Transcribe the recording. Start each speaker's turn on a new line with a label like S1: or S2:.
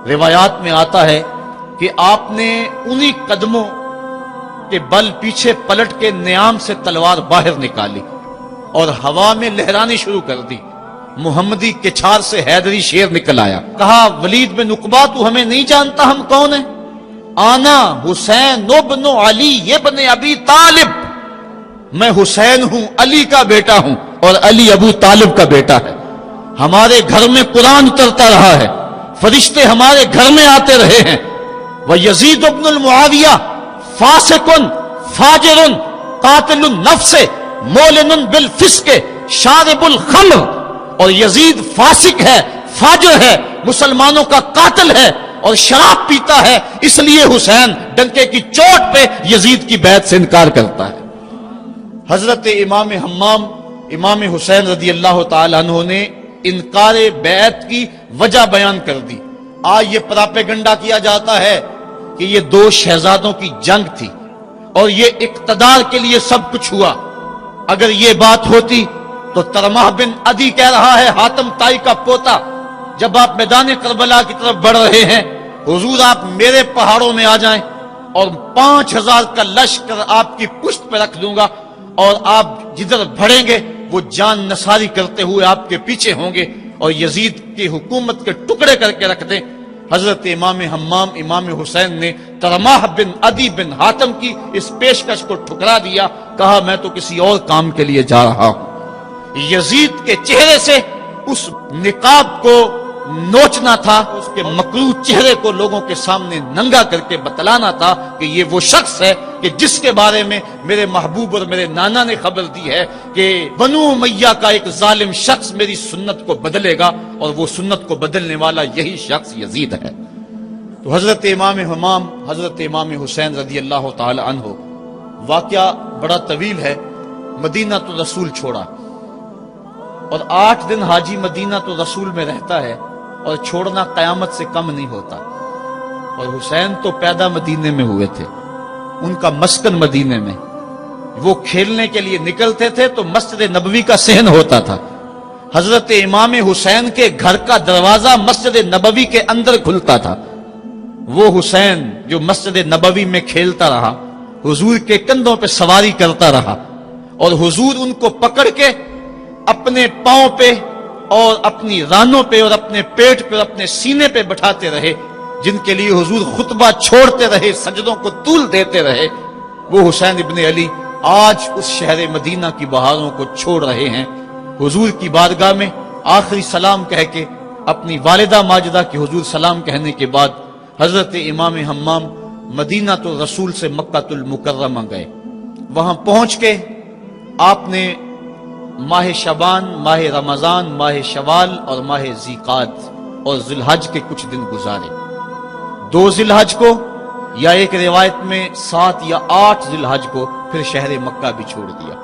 S1: روایات میں آتا ہے کہ آپ نے انہی قدموں کے بل پیچھے پلٹ کے نیام سے تلوار باہر نکالی اور ہوا میں لہرانی شروع کر دی. محمدی کچھار سے حیدری شیر نکل آیا. کہا ولید بن عقبہ تو ہمیں نہیں جانتا ہم کون ہیں؟ آنا حسین ابن علی ابن ابی طالب. میں حسین ہوں، علی کا بیٹا ہوں، اور علی ابو طالب کا بیٹا ہے. ہمارے گھر میں قرآن اترتا رہا ہے، فرشتے ہمارے گھر میں آتے رہے ہیں. وَيَزِيدُ ابن المعاویہ فاسقن فاجر قاتل النفس مولن بالفسق شارب الخمر. اور یزید فاسق ہے، فاجر ہے، مسلمانوں کا قاتل ہے اور شراب پیتا ہے، اس لیے حسین ڈنکے کی چوٹ پہ یزید کی بیعت سے انکار کرتا ہے. حضرت امام حمام امام حسین رضی اللہ تعالیٰ عنہ نے انکار بیعت کی وجہ بیان کر دی. آج یہ پراپیگنڈا کیا جاتا ہے کہ یہ دو شہزادوں کی جنگ تھی اور یہ اقتدار کے لیے سب کچھ ہوا. اگر یہ بات ہوتی تو ترمح بن عدی کہہ رہا ہے، حاتم طائی کا پوتا، جب آپ میدان کربلا کی طرف بڑھ رہے ہیں، حضور آپ میرے پہاڑوں میں آ جائیں اور 5000 کا لشکر آپ کی پشت پہ رکھ دوں گا اور آپ جدھر بڑھیں گے وہ جان نثاری کرتے ہوئے آپ کے پیچھے ہوں گے اور یزید کی حکومت کے ٹکڑے کر کے رکھ دیں. حضرت امام حمام امام حسین نے ترمح بن عدی بن حاتم کی اس پیشکش کو ٹھکرا دیا. کہا میں تو کسی اور کام کے لیے جا رہا ہوں. یزید کے چہرے سے اس نقاب کو نوچنا تھا، اس کے مکروہ چہرے کو لوگوں کے سامنے ننگا کر کے بتلانا تھا کہ یہ وہ شخص ہے کہ جس کے بارے میں میرے محبوب اور میرے نانا نے خبر دی ہے کہ بنو امیہ کا ایک ظالم شخص میری سنت کو بدلے گا اور وہ سنت کو بدلنے والا یہی شخص یزید ہے. تو حضرت امام حمام حضرت امام حسین رضی اللہ تعالی عنہ، واقعہ بڑا طویل ہے. مدینہ تو رسول چھوڑا اور 8 دن حاجی مدینہ تو رسول میں رہتا ہے اور چھوڑنا قیامت سے کم نہیں ہوتا. اور حسین تو پیدا مدینے میں ہوئے تھے، ان کا مسکن مدینے میں، وہ کھیلنے کے لیے نکلتے تھے تو مسجد نبوی کا صحن ہوتا تھا. حضرت امام حسین کے گھر کا دروازہ مسجد نبوی کے اندر کھلتا تھا. وہ حسین جو مسجد نبوی میں کھیلتا رہا، حضور کے کندھوں پہ سواری کرتا رہا اور حضور ان کو پکڑ کے اپنے پاؤں پہ اور اپنی رانوں پہ اور اپنے پیٹ پہ اور اپنے سینے پہ بٹھاتے رہے، جن کے لیے حضور خطبہ چھوڑتے رہے، سجدوں کو طول دیتے رہے. وہ حسین ابن علی آج اس شہر مدینہ کی بہاروں کو چھوڑ رہے ہیں. حضور کی بارگاہ میں آخری سلام کہہ کے اپنی والدہ ماجدہ کی حضور سلام کہنے کے بعد حضرت امام حمام مدینہ تو رسول سے مکہ المکرمہ گئے. وہاں پہنچ کے آپ نے ماہ شعبان، ماہ رمضان، ماہ شوال اور ماہ ذیقعد اور ذی الحج کے کچھ دن گزارے. 2 ذی الحج کو یا ایک روایت میں 7 یا 8 ذی الحج کو پھر شہر مکہ بھی چھوڑ دیا.